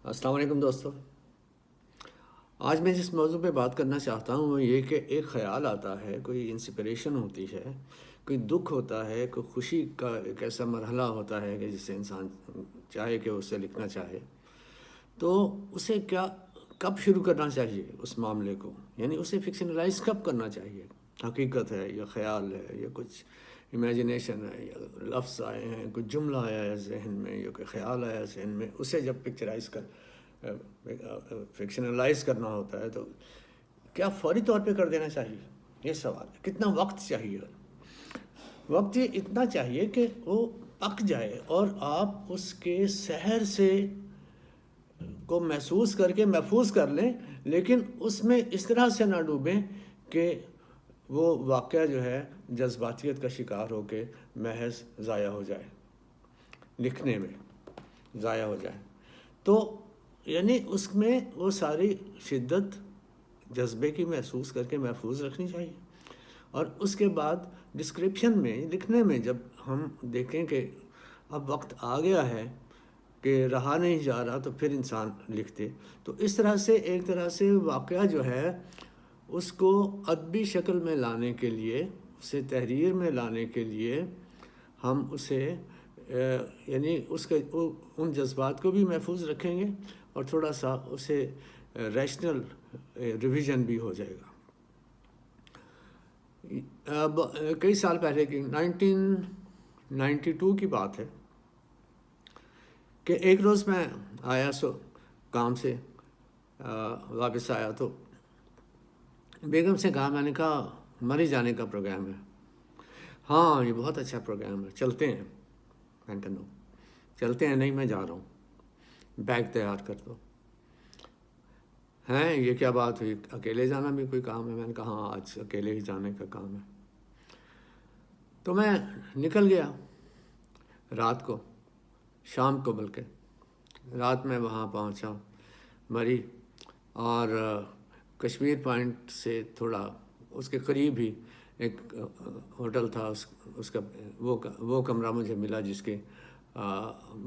السلام علیکم دوستو. آج میں جس موضوع پہ بات کرنا چاہتا ہوں وہ یہ کہ ایک خیال آتا ہے، کوئی انسپریشن ہوتی ہے، کوئی دکھ ہوتا ہے، کوئی خوشی کا ایک ایسا مرحلہ ہوتا ہے کہ جسے انسان چاہے کہ اسے لکھنا چاہے، تو اسے کب شروع کرنا چاہیے اس معاملے کو، یعنی اسے فکشنلائز کب کرنا چاہیے. حقیقت ہے یا خیال ہے یا کچھ امیجنیشن ہے یا لفظ آئے ہیں، کچھ جملہ آیا ہے ذہن میں یا کوئی خیال آیا ذہن میں، اسے جب فکشنلائز کرنا ہوتا ہے تو کیا فوری طور پہ کر دینا چاہیے؟ یہ سوال ہے. کتنا وقت چاہیے؟ وقت یہ اتنا چاہیے کہ وہ پک جائے اور آپ اس کے سحر سے کو محسوس کر کے محفوظ کر لیں، لیکن اس میں اس طرح سے نہ ڈوبیں کہ وہ واقعہ جو ہے جذباتیت کا شکار ہو کے محض ضائع ہو جائے، لکھنے میں ضائع ہو جائے. تو یعنی اس میں وہ ساری شدت جذبے کی محسوس کر کے محفوظ رکھنی چاہیے. اور اس کے بعد ڈسکرپشن میں، لکھنے میں جب ہم دیکھیں کہ اب وقت آ گیا ہے کہ رہا نہیں جا رہا، تو پھر انسان لکھتے. تو اس طرح سے ایک طرح سے واقعہ جو ہے اس کو ادبی شکل میں لانے کے لیے، اسے تحریر میں لانے کے لیے ہم اسے یعنی اس کے ان جذبات کو بھی محفوظ رکھیں گے اور تھوڑا سا اسے ریشنل ریویژن بھی ہو جائے گا. اب کئی سال پہلے کی 1992 کی بات ہے کہ ایک روز میں آیا کام سے واپس آیا تو بیگم سے کہا، میں نے کہا مری جانے کا پروگرام ہے. ہاں یہ بہت اچھا پروگرام ہے، چلتے ہیں. میں نے کہا نو، چلتے ہیں نہیں، میں جا رہا ہوں، بیگ تیار کر دو. ہیں یہ کیا بات ہوئی، اکیلے جانا بھی کوئی کام ہے؟ میں نے کہا ہاں آج اکیلے ہی جانے کا کام ہے. تو میں نکل گیا رات کو، شام کو بلکہ رات میں وہاں پہنچا مری، اور کشمیر پوائنٹ سے تھوڑا اس کے قریب ہی ایک ہوٹل تھا. اس کا وہ کمرہ مجھے ملا جس کی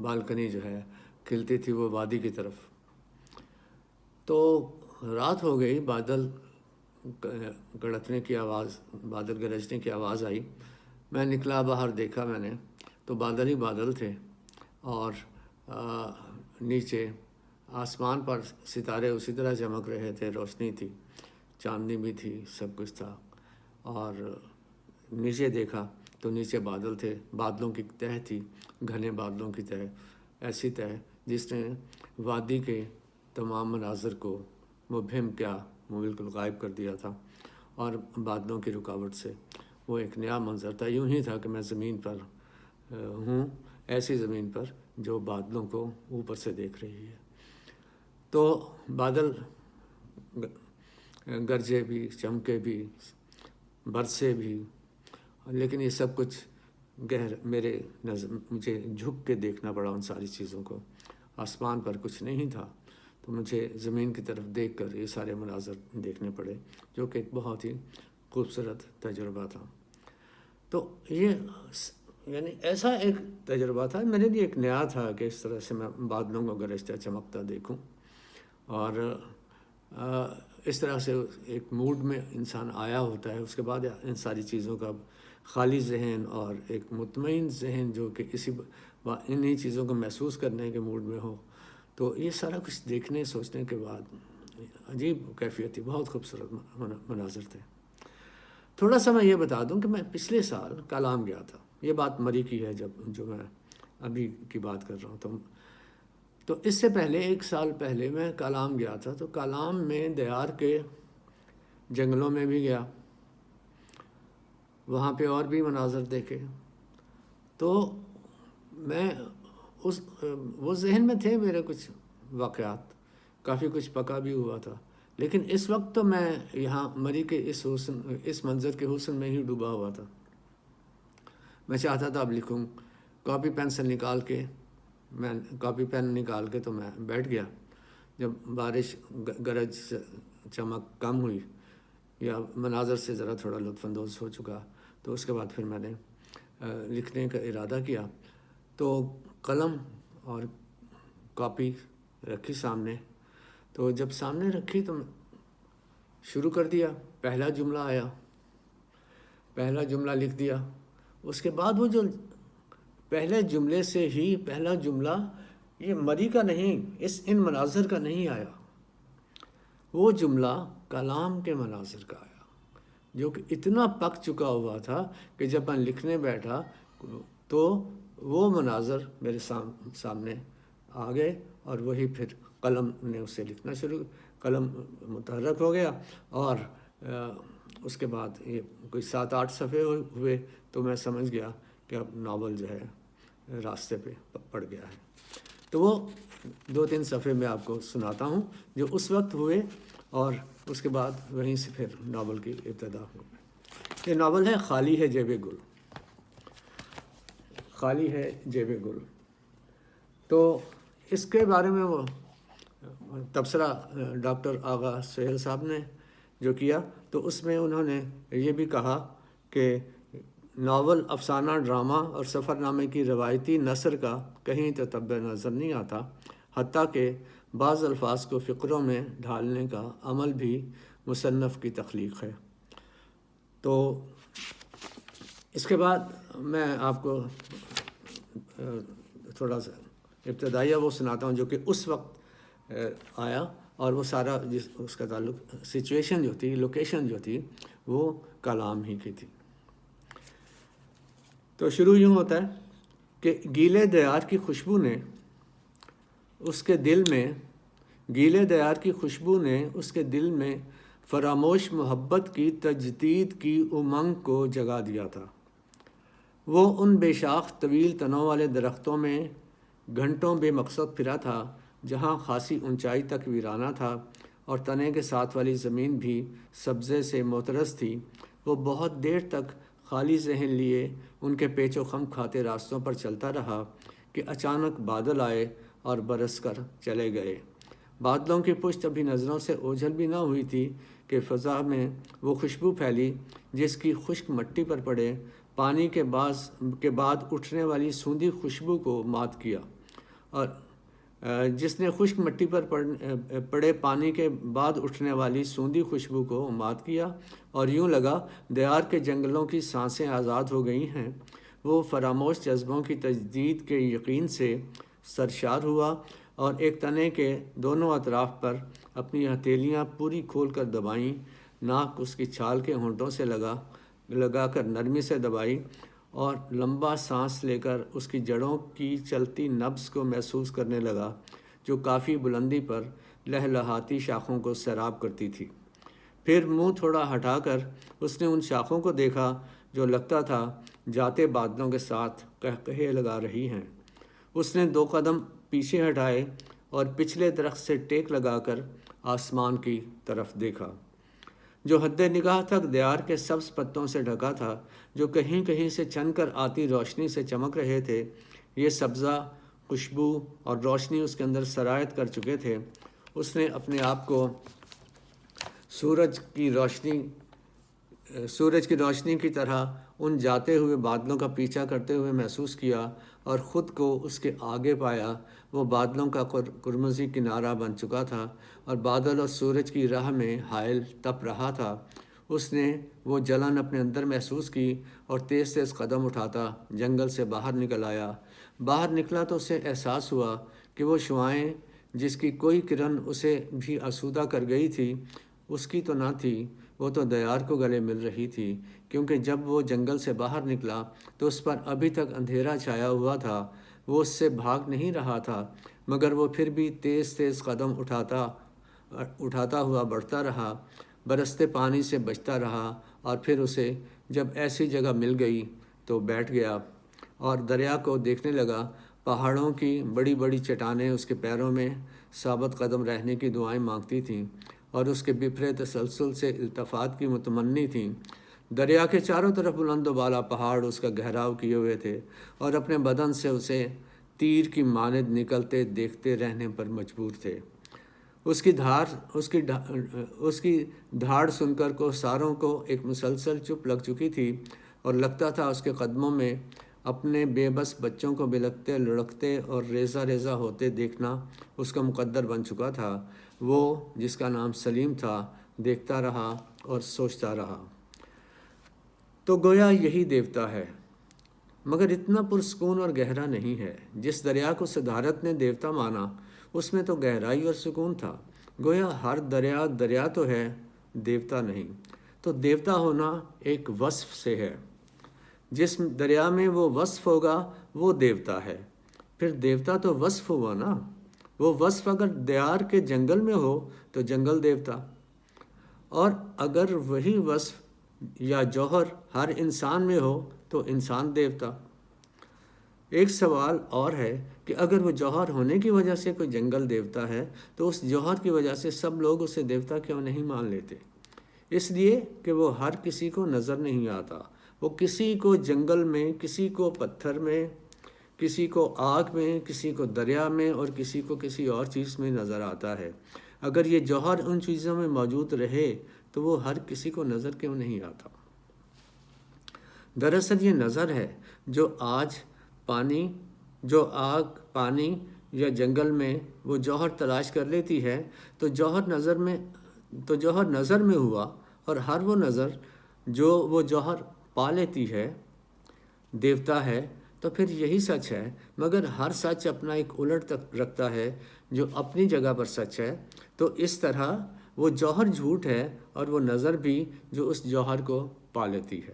بالکنی جو ہے کھلتی تھی وہ وادی کی طرف. تو رات ہو گئی، بادل گڑکنے کی آواز، بادل گرجنے کی آواز آئی. میں نکلا باہر، دیکھا میں نے تو بادل ہی بادل تھے، اور نیچے آسمان پر ستارے اسی طرح چمک رہے تھے، روشنی تھی، چاندنی بھی تھی، سب کچھ تھا. اور نیچے دیکھا تو نیچے بادل تھے، بادلوں کی تہہ تھی، گھنے بادلوں کی تہہ، ایسی تہہ جس نے وادی کے تمام مناظر کو مبہم کیا، وہ بالکل غائب کر دیا تھا. اور بادلوں کی رکاوٹ سے وہ ایک نیا منظر تھا. یوں ہی تھا کہ میں زمین پر ہوں، ایسی زمین پر جو بادلوں کو اوپر سے دیکھ رہی ہے. تو بادل گرجے بھی، چمکے بھی، برسے بھی، لیکن یہ سب کچھ میرے نظر مجھے جھک کے دیکھنا پڑا ان ساری چیزوں کو. آسمان پر کچھ نہیں تھا تو مجھے زمین کی طرف دیکھ کر یہ سارے مناظر دیکھنے پڑے، جو کہ ایک بہت ہی خوبصورت تجربہ تھا. تو یہ یعنی ایسا ایک تجربہ تھا میرے لیے، ایک نیا تھا کہ اس طرح سے میں بادلوں کو گرجتا چمکتا دیکھوں. اور اس طرح سے ایک موڈ میں انسان آیا ہوتا ہے. اس کے بعد ان ساری چیزوں کا خالی ذہن اور ایک مطمئن ذہن جو کہ انہی چیزوں کو محسوس کرنے کے موڈ میں ہو، تو یہ سارا کچھ دیکھنے سوچنے کے بعد عجیب کیفیت تھی، بہت خوبصورت مناظر تھے. تھوڑا سا میں یہ بتا دوں کہ میں پچھلے سال کالام گیا تھا. یہ بات مری کی ہے جو میں ابھی کی بات کر رہا ہوں. تو اس سے پہلے 1 سال پہلے میں کالام گیا تھا. تو کالام میں دیار کے جنگلوں میں بھی گیا، وہاں پہ اور بھی مناظر دیکھے. تو میں وہ ذہن میں تھے میرے کچھ واقعات، کافی کچھ پکا بھی ہوا تھا. لیکن اس وقت تو میں یہاں مری کے اس منظر کے حسن میں ہی ڈوبا ہوا تھا. میں چاہتا تھا اب لکھوں. کاپی پین نکال کے تو میں بیٹھ گیا. جب بارش گرج چمک کم ہوئی یا مناظر سے ذرا تھوڑا لطف اندوز ہو چکا، تو اس کے بعد پھر میں نے لکھنے کا ارادہ کیا. تو قلم اور کاپی رکھی سامنے. تو جب سامنے رکھی تو شروع کر دیا. پہلا جملہ آیا, پہلا جملہ لکھ دیا. اس کے بعد وہ جو پہلے جملے سے ہی پہلا جملہ یہ مری کا نہیں, ان مناظر کا نہیں آیا. وہ جملہ کلام کے مناظر کا آیا, جو کہ اتنا پک چکا ہوا تھا کہ جب میں لکھنے بیٹھا تو وہ مناظر میرے سامنے آ گئے, اور وہی پھر قلم نے اسے لکھنا شروع, قلم متحرک ہو گیا. اور اس کے بعد یہ کوئی 7-8 صفحے ہوئے تو میں سمجھ گیا کہ اب ناول جو ہے راستے پہ پڑ گیا ہے. تو وہ 2-3 صفحے میں آپ کو سناتا ہوں جو اس وقت ہوئے, اور اس کے بعد وہیں سے پھر ناول کی ابتدا ہو گئی. یہ ناول ہے خالی ہے جیب گل. خالی ہے جیب گل. تو اس کے بارے میں وہ تبصرہ ڈاکٹر آغا سہیل صاحب نے جو کیا, تو اس میں انہوں نے یہ بھی کہا کہ ناول افسانہ, ڈرامہ اور سفر نامے کی روایتی نثر کا کہیں تتبع نظر نہیں آتا, حتیٰ کہ بعض الفاظ کو فقروں میں ڈھالنے کا عمل بھی مصنف کی تخلیق ہے. تو اس کے بعد میں آپ کو تھوڑا سا ابتدائیہ وہ سناتا ہوں جو کہ اس وقت آیا, اور وہ سارا اس کا تعلق سچویشن جو تھی, لوکیشن جو تھی, وہ کلام ہی کی تھی. تو شروع یوں ہوتا ہے کہ گیلے دیار کی خوشبو نے اس کے دل میں اس کے دل میں فراموش محبت کی تجدید کی امنگ کو جگا دیا تھا. وہ ان بے شاخ طویل تنوں والے درختوں میں گھنٹوں بے مقصد پھرا تھا جہاں خاصی اونچائی تک ویرانہ تھا اور تنے کے ساتھ والی زمین بھی سبزے سے معترض تھی. وہ بہت دیر تک خالی ذہن لیے ان کے پیچ و خم کھاتے راستوں پر چلتا رہا کہ اچانک بادل آئے اور برس کر چلے گئے. بادلوں کی پشت ابھی نظروں سے اوجھل بھی نہ ہوئی تھی کہ فضا میں وہ خوشبو پھیلی جس کی خشک مٹی پر پڑے پانی کے بعد اٹھنے والی سوندھی خوشبو کو مات کیا, اور جس نے خشک مٹی پر پڑے پانی کے بعد اٹھنے والی سوندھی خوشبو کو مات کیا, اور یوں لگا دیار کے جنگلوں کی سانسیں آزاد ہو گئی ہیں. وہ فراموش جذبوں کی تجدید کے یقین سے سرشار ہوا اور ایک تنے کے دونوں اطراف پر اپنی ہتھیلیاں پوری کھول کر دبائیں. ناک اس کی چھال کے ہونٹوں سے لگا کر نرمی سے دبائی, اور لمبا سانس لے کر اس کی جڑوں کی چلتی نبض کو محسوس کرنے لگا جو کافی بلندی پر لہلہاتی شاخوں کو سیراب کرتی تھی. پھر منہ تھوڑا ہٹا کر اس نے ان شاخوں کو دیکھا جو لگتا تھا جاتے بادلوں کے ساتھ قہقہے لگا رہی ہیں. اس نے 2 قدم پیچھے ہٹائے اور پچھلے درخت سے ٹیک لگا کر آسمان کی طرف دیکھا جو حد نگاہ تک دیار کے سبز پتوں سے ڈھکا تھا, جو کہیں کہیں سے چن کر آتی روشنی سے چمک رہے تھے. یہ سبزہ, خوشبو اور روشنی اس کے اندر سرایت کر چکے تھے. اس نے اپنے آپ کو سورج کی روشنی کی طرح ان جاتے ہوئے بادلوں کا پیچھا کرتے ہوئے محسوس کیا اور خود کو اس کے آگے پایا. وہ بادلوں کا قرمزی کنارہ بن چکا تھا اور بادل اور سورج کی راہ میں حائل تپ رہا تھا. اس نے وہ جلن اپنے اندر محسوس کی اور تیز تیز قدم اٹھاتا جنگل سے باہر نکل آیا. باہر نکلا تو اسے احساس ہوا کہ وہ شعاعیں جس کی کوئی کرن اسے بھی آسودہ کر گئی تھی اس کی تو نہ تھی, وہ تو دیار کو گلے مل رہی تھی, کیونکہ جب وہ جنگل سے باہر نکلا تو اس پر ابھی تک اندھیرا چھایا ہوا تھا. وہ اس سے بھاگ نہیں رہا تھا, مگر وہ پھر بھی تیز تیز قدم اٹھاتا ہوا بڑھتا رہا, برستے پانی سے بچتا رہا, اور پھر اسے جب ایسی جگہ مل گئی تو بیٹھ گیا اور دریا کو دیکھنے لگا. پہاڑوں کی بڑی بڑی چٹانیں اس کے پیروں میں ثابت قدم رہنے کی دعائیں مانگتی تھیں اور اس کے بفرے تسلسل سے التفات کی متمنی تھیں. دریا کے چاروں طرف بلند و بالا پہاڑ اس کا گھیراؤ کیے ہوئے تھے اور اپنے بدن سے اسے تیر کی مانند نکلتے دیکھتے رہنے پر مجبور تھے. اس کی دھاڑ سن کر کو ساروں کو ایک مسلسل چپ لگ چکی تھی اور لگتا تھا اس کے قدموں میں اپنے بے بس بچوں کو بلکتے لڑکتے اور ریزہ ریزہ ہوتے دیکھنا اس کا مقدر بن چکا تھا۔ وہ جس کا نام سلیم تھا دیکھتا رہا اور سوچتا رہا، تو گویا یہی دیوتا ہے، مگر اتنا پرسکون اور گہرا نہیں ہے۔ جس دریا کو صدارت نے دیوتا مانا اس میں تو گہرائی اور سکون تھا۔ گویا ہر دریا دریا تو ہے، دیوتا نہیں۔ تو دیوتا ہونا ایک وصف سے ہے، جس دریا میں وہ وصف ہوگا وہ دیوتا ہے۔ پھر دیوتا تو وصف ہوا نا، وہ وصف اگر دیار کے جنگل میں ہو تو جنگل دیوتا، اور اگر وہی وصف یا جوہر ہر انسان میں ہو تو انسان دیوتا۔ ایک سوال اور ہے کہ اگر وہ جوہر ہونے کی وجہ سے کوئی جنگل دیوتا ہے تو اس جوہر کی وجہ سے سب لوگ اسے دیوتا کیوں نہیں مان لیتے؟ اس لیے کہ وہ ہر کسی کو نظر نہیں آتا۔ وہ کسی کو جنگل میں، کسی کو پتھر میں، کسی کو آگ میں، کسی کو دریا میں اور کسی کو کسی اور چیز میں نظر آتا ہے۔ اگر یہ جوہر ان چیزوں میں موجود رہے تو وہ ہر کسی کو نظر کیوں نہیں آتا؟ دراصل یہ نظر ہے جو آگ پانی یا جنگل میں وہ جوہر تلاش کر لیتی ہے، تو جوہر نظر میں ہوا، اور ہر وہ نظر جو وہ جوہر پا لیتی ہے دیوتا ہے۔ تو پھر یہی سچ ہے، مگر ہر سچ اپنا ایک الٹ تک رکھتا ہے جو اپنی جگہ پر سچ ہے۔ تو اس طرح وہ جوہر جھوٹ ہے اور وہ نظر بھی جو اس جوہر کو پا لیتی ہے۔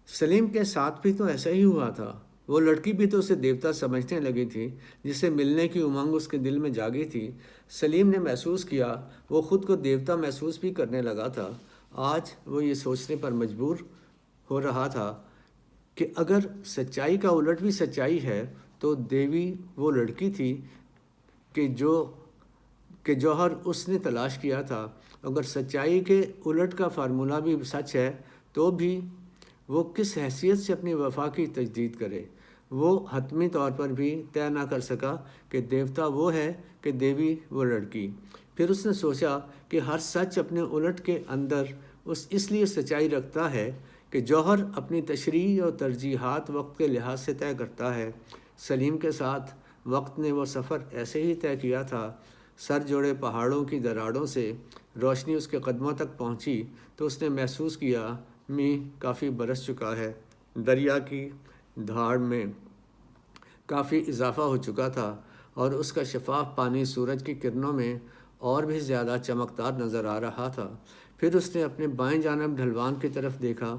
سلیم کے ساتھ بھی تو ایسا ہی ہوا تھا۔ وہ لڑکی بھی تو اسے دیوتا سمجھنے لگی تھی، جسے ملنے کی امنگ اس کے دل میں جاگی تھی۔ سلیم نے محسوس کیا، وہ خود کو دیوتا محسوس بھی کرنے لگا تھا۔ آج وہ یہ سوچنے پر مجبور ہو رہا تھا کہ اگر سچائی کا الٹ بھی سچائی ہے تو دیوی وہ لڑکی تھی کہ جوہر اس نے تلاش کیا تھا۔ اگر سچائی کے الٹ کا فارمولہ بھی سچ ہے تو بھی وہ کس حیثیت سے اپنی وفا کی تجدید کرے؟ وہ حتمی طور پر بھی طے نہ کر سکا کہ دیوتا وہ ہے کہ دیوی وہ لڑکی۔ پھر اس نے سوچا کہ ہر سچ اپنے الٹ کے اندر اس لیے سچائی رکھتا ہے کہ جوہر اپنی تشریح اور ترجیحات وقت کے لحاظ سے طے کرتا ہے۔ سلیم کے ساتھ وقت نے وہ سفر ایسے ہی طے کیا تھا۔ سر جوڑے پہاڑوں کی دراڑوں سے روشنی اس کے قدموں تک پہنچی تو اس نے محسوس کیا کافی برس چکا ہے، دریا کی دھاڑ میں کافی اضافہ ہو چکا تھا اور اس کا شفاف پانی سورج کی کرنوں میں اور بھی زیادہ چمکدار نظر آ رہا تھا۔ پھر اس نے اپنے بائیں جانب ڈھلوان کی طرف دیکھا،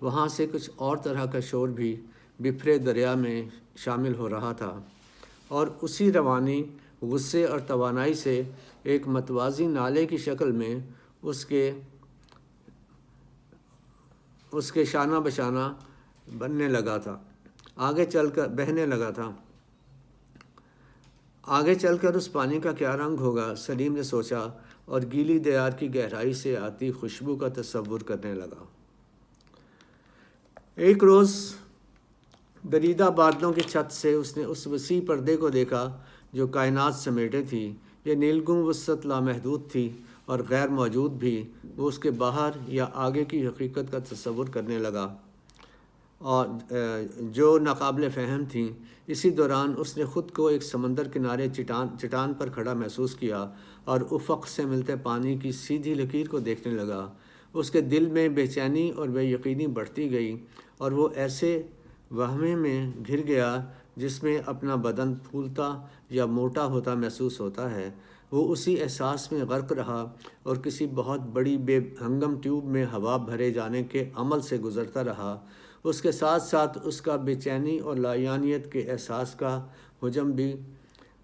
وہاں سے کچھ اور طرح کا شور بھی بپھرے دریا میں شامل ہو رہا تھا، اور اسی روانی، غصے اور توانائی سے ایک متوازی نالے کی شکل میں اس کے شانہ بشانہ بننے لگا تھا، بہنے لگا تھا۔ آگے چل کر اس پانی کا کیا رنگ ہوگا، سلیم نے سوچا، اور گیلی دیار کی گہرائی سے آتی خوشبو کا تصور کرنے لگا۔ ایک روز دریدہ بادلوں کی چھت سے اس نے اس وسیع پردے کو دیکھا جو کائنات سمیٹے تھی۔ یہ نیلگوں وسعت لامحدود تھی اور غیر موجود بھی۔ وہ اس کے باہر یا آگے کی حقیقت کا تصور کرنے لگا اور جو ناقابل فہم تھیں۔ اسی دوران اس نے خود کو ایک سمندر کنارے چٹان پر کھڑا محسوس کیا اور افق سے ملتے پانی کی سیدھی لکیر کو دیکھنے لگا۔ اس کے دل میں بے چینی اور بے یقینی بڑھتی گئی اور وہ ایسے وہمے میں گھر گیا جس میں اپنا بدن پھولتا یا موٹا ہوتا محسوس ہوتا ہے۔ وہ اسی احساس میں غرق رہا اور کسی بہت بڑی بے ہنگم ٹیوب میں ہوا بھرے جانے کے عمل سے گزرتا رہا۔ اس کے ساتھ ساتھ اس کا بے چینی اور لایعنیت کے احساس کا حجم بھی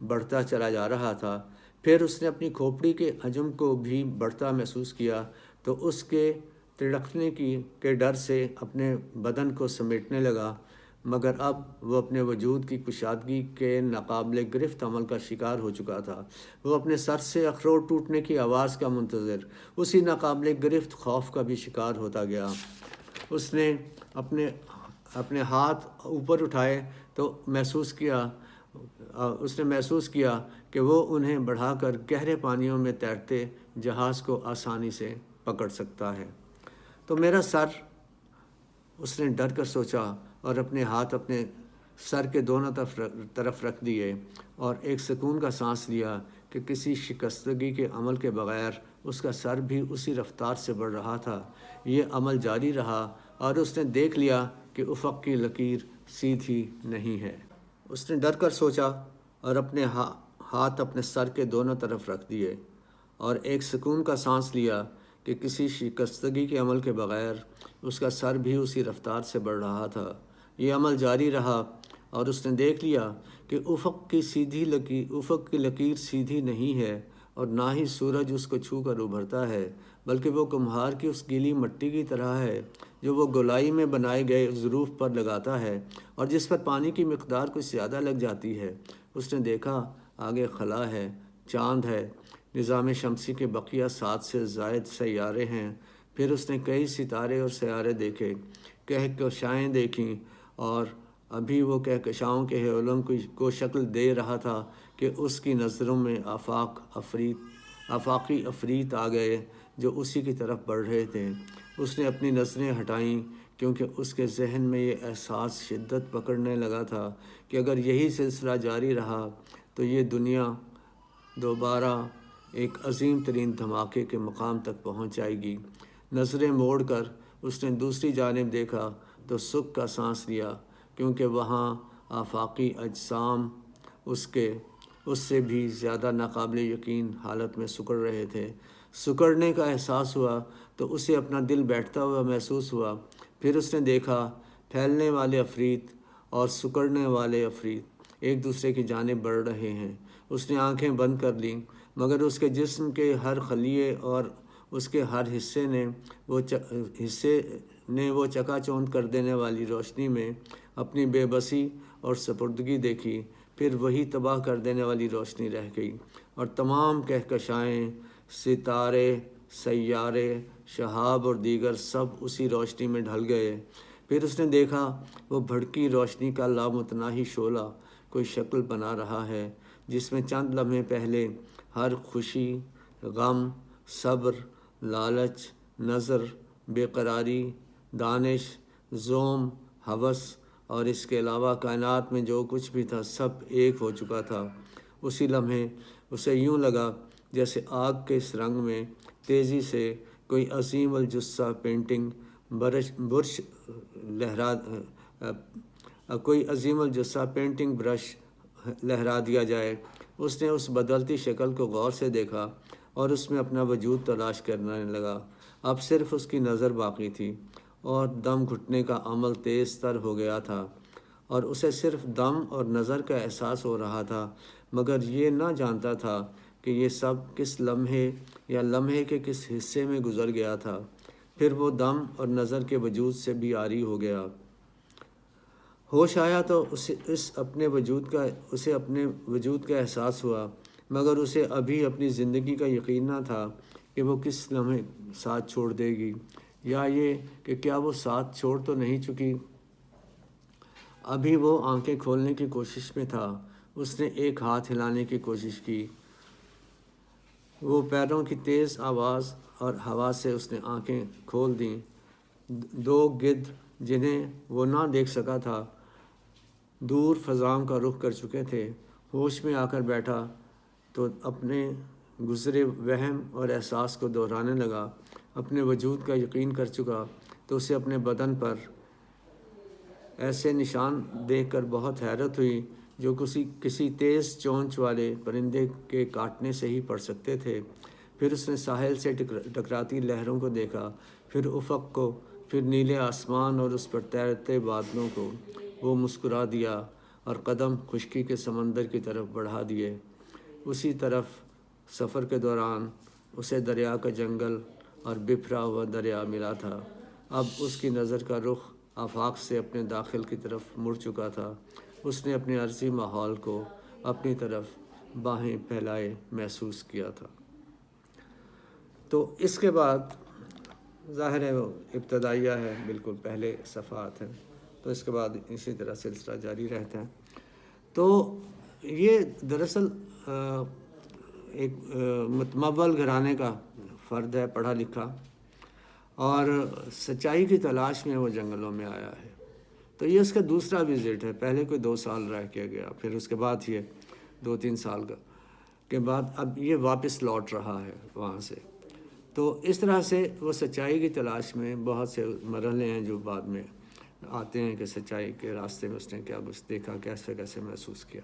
بڑھتا چلا جا رہا تھا۔ پھر اس نے اپنی کھوپڑی کے حجم کو بھی بڑھتا محسوس کیا تو اس کے تڑکنے کے ڈر سے اپنے بدن کو سمیٹنے لگا، مگر اب وہ اپنے وجود کی کشادگی کے ناقابل گرفت عمل کا شکار ہو چکا تھا۔ وہ اپنے سر سے اخروٹ ٹوٹنے کی آواز کا منتظر اسی ناقابل گرفت خوف کا بھی شکار ہوتا گیا۔ اس نے اپنے ہاتھ اوپر اٹھائے تو محسوس کیا کہ وہ انہیں بڑھا کر گہرے پانیوں میں تیرتے جہاز کو آسانی سے پکڑ سکتا ہے۔ تو میرا سر اس نے ڈر کر سوچا اور اپنے ہاتھ اپنے سر کے دونوں طرف رکھ دیے اور ایک سکون کا سانس لیا کہ کسی شکستگی کے عمل کے بغیر اس کا سر بھی اسی رفتار سے بڑھ رہا تھا۔ یہ عمل جاری رہا اور اس نے دیکھ لیا کہ افق کی لکیر سیدھی نہیں ہے۔ اس نے ڈر کر سوچا اور اپنے ہاتھ اپنے سر کے دونوں طرف رکھ دیے اور ایک سکون کا سانس لیا کہ کسی شکستگی کے عمل کے بغیر اس کا سر بھی اسی رفتار سے بڑھ رہا تھا۔ یہ عمل جاری رہا اور اس نے دیکھ لیا کہ افق کی لکیر سیدھی نہیں ہے اور نہ ہی سورج اس کو چھو کر ابھرتا ہے، بلکہ وہ کمہار کی اس گیلی مٹی کی طرح ہے جو وہ گولائی میں بنائے گئے ظروف پر لگاتا ہے اور جس پر پانی کی مقدار کچھ زیادہ لگ جاتی ہے۔ اس نے دیکھا آگے خلا ہے، چاند ہے، نظام شمسی کے بقیہ 7 سے زائد سیارے ہیں۔ پھر اس نے کئی ستارے اور سیارے دیکھے، کہکشائیں دیکھیں، اور ابھی وہ کہکشاؤں کے ہیولوں کو شکل دے رہا تھا کہ اس کی نظروں میں آفاقی عفریت آ گئے جو اسی کی طرف بڑھ رہے تھے۔ اس نے اپنی نظریں ہٹائیں کیونکہ اس کے ذہن میں یہ احساس شدت پکڑنے لگا تھا کہ اگر یہی سلسلہ جاری رہا تو یہ دنیا دوبارہ ایک عظیم ترین دھماکے کے مقام تک پہنچ جائے گی۔ نظریں موڑ کر اس نے دوسری جانب دیکھا تو سکھ کا سانس لیا کیونکہ وہاں آفاقی اجسام اس سے بھی زیادہ ناقابل یقین حالت میں سکڑ رہے تھے۔ سکڑنے کا احساس ہوا تو اسے اپنا دل بیٹھتا ہوا محسوس ہوا۔ پھر اس نے دیکھا پھیلنے والے عفریت اور سکڑنے والے عفریت ایک دوسرے کی جانب بڑھ رہے ہیں۔ اس نے آنکھیں بند کر لیں مگر اس کے جسم کے ہر خلیے اور اس کے ہر حصے نے وہ چکا چوند کر دینے والی روشنی میں اپنی بے بسی اور سپردگی دیکھی۔ پھر وہی تباہ کر دینے والی روشنی رہ گئی اور تمام کہکشائیں، ستارے، سیارے، شہاب اور دیگر سب اسی روشنی میں ڈھل گئے۔ پھر اس نے دیکھا وہ بھڑکی روشنی کا لامتناہی شعلہ کوئی شکل بنا رہا ہے جس میں چند لمحے پہلے ہر خوشی، غم، صبر، لالچ، نظر، بے قراری، دانش، زوم، ہوس اور اس کے علاوہ کائنات میں جو کچھ بھی تھا سب ایک ہو چکا تھا۔ اسی لمحے اسے یوں لگا جیسے آگ کے اس رنگ میں تیزی سے کوئی عظیم الجثہ پینٹنگ برش لہرا دیا جائے۔ اس نے اس بدلتی شکل کو غور سے دیکھا اور اس میں اپنا وجود تلاش کرنے لگا۔ اب صرف اس کی نظر باقی تھی اور دم گھٹنے کا عمل تیز تر ہو گیا تھا اور اسے صرف دم اور نظر کا احساس ہو رہا تھا، مگر یہ نہ جانتا تھا کہ یہ سب کس لمحے یا لمحے کے کس حصے میں گزر گیا تھا۔ پھر وہ دم اور نظر کے وجود سے بھی عاری ہو گیا۔ ہوش آیا تو اسے اپنے وجود کا احساس ہوا، مگر اسے ابھی اپنی زندگی کا یقین نہ تھا کہ وہ کس لمحے ساتھ چھوڑ دے گی، یا یہ کہ کیا وہ ساتھ چھوڑ تو نہیں چکی۔ ابھی وہ آنکھیں کھولنے کی کوشش میں تھا۔ اس نے ایک ہاتھ ہلانے کی کوشش کی۔ وہ پیروں کی تیز آواز اور ہوا سے اس نے آنکھیں کھول دیں۔ 2 گدھ جنہیں وہ نہ دیکھ سکا تھا دور فضاؤں کا رخ کر چکے تھے۔ ہوش میں آ کر بیٹھا تو اپنے گزرے وہم اور احساس کو دہرانے لگا۔ اپنے وجود کا یقین کر چکا تو اسے اپنے بدن پر ایسے نشان دیکھ کر بہت حیرت ہوئی جو کسی تیز چونچ والے پرندے کے کاٹنے سے ہی پڑ سکتے تھے۔ پھر اس نے ساحل سے ٹکراتی لہروں کو دیکھا، پھر افق کو، پھر نیلے آسمان اور اس پر تیرتے بادلوں کو۔ وہ مسکرا دیا اور قدم خشکی کے سمندر کی طرف بڑھا دیے۔ اسی طرف سفر کے دوران اسے دریا کا جنگل اور بکھرا ہوا دریا ملا تھا۔ اب اس کی نظر کا رخ آفاق سے اپنے داخل کی طرف مڑ چکا تھا۔ اس نے اپنے عرضی ماحول کو اپنی طرف باہیں پھیلائے محسوس کیا تھا۔ تو اس کے بعد ظاہر ہے وہ ابتدائیہ ہے، بالکل پہلے صفحات ہیں، تو اس کے بعد اسی طرح سلسلہ جاری رہتا ہے۔ تو یہ دراصل ایک متمول گھرانے کا فرد ہے، پڑھا لکھا، اور سچائی کی تلاش میں وہ جنگلوں میں آیا ہے. تو یہ اس کا دوسرا وزٹ ہے. پہلے کوئی 2 سال رہ کے گیا, پھر اس کے بعد یہ 2-3 سال کے بعد اب یہ واپس لوٹ رہا ہے وہاں سے. تو اس طرح سے وہ سچائی کی تلاش میں بہت سے مرحلے ہیں جو بعد میں آتے ہیں کہ سچائی کے راستے میں اس نے کیا کچھ دیکھا, کیسے محسوس کیا.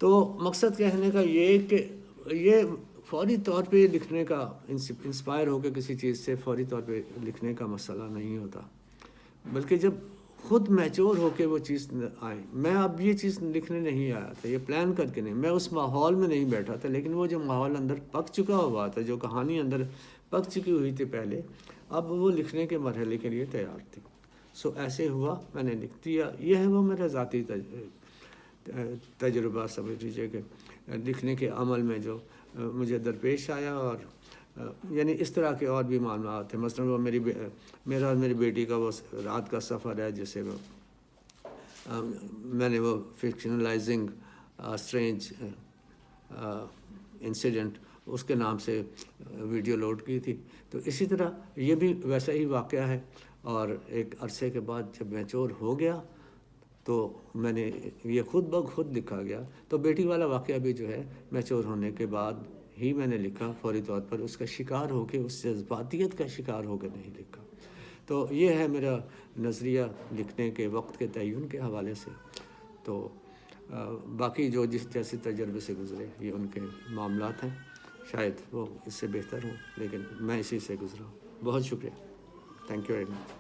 تو مقصد کہنے کا یہ کہ یہ فوری طور پہ لکھنے کا انسپائر ہو کے کسی چیز سے فوری طور پہ لکھنے کا مسئلہ نہیں ہوتا, بلکہ جب خود میچور ہو کے وہ چیز آئے. میں اب یہ چیز لکھنے نہیں آیا تھا, یہ پلان کر کے نہیں, میں اس ماحول میں نہیں بیٹھا تھا, لیکن وہ جو ماحول اندر پک چکا ہوا تھا, جو کہانی اندر پک چکی ہوئی تھی پہلے, اب وہ لکھنے کے مرحلے کے لیے تیار تھی. سو ایسے ہوا, میں نے لکھ دیا. یہ ہے وہ میرا ذاتی تجربہ, سمجھ لیجیے کہ لکھنے کے عمل میں جو مجھے درپیش آیا. اور یعنی اس طرح کے اور بھی معاملات ہیں. مثلاً وہ میرا اور میری بیٹی کا وہ رات کا سفر ہے, جسے وہ میں نے وہ فکشنلائزنگ اسٹرینج انسیڈنٹ اس کے نام سے ویڈیو لوڈ کی تھی. تو اسی طرح یہ بھی ویسا ہی واقعہ ہے. اور ایک عرصے کے بعد جب میچور ہو گیا تو میں نے یہ خود بخود لکھا گیا. تو بیٹی والا واقعہ بھی جو ہے میچور ہونے کے بعد ہی میں نے لکھا, فوری طور پر اس کا شکار ہو کے, اس جذباتیت کا شکار ہو کے نہیں لکھا. تو یہ ہے میرا نظریہ لکھنے کے وقت کے تعین کے حوالے سے. تو باقی جو جس جیسے تجربے سے گزرے یہ ان کے معاملات ہیں, شاید وہ اس سے بہتر ہوں, لیکن میں اسی سے گزرا ہوں. بہت شکریہ. Thank you very much.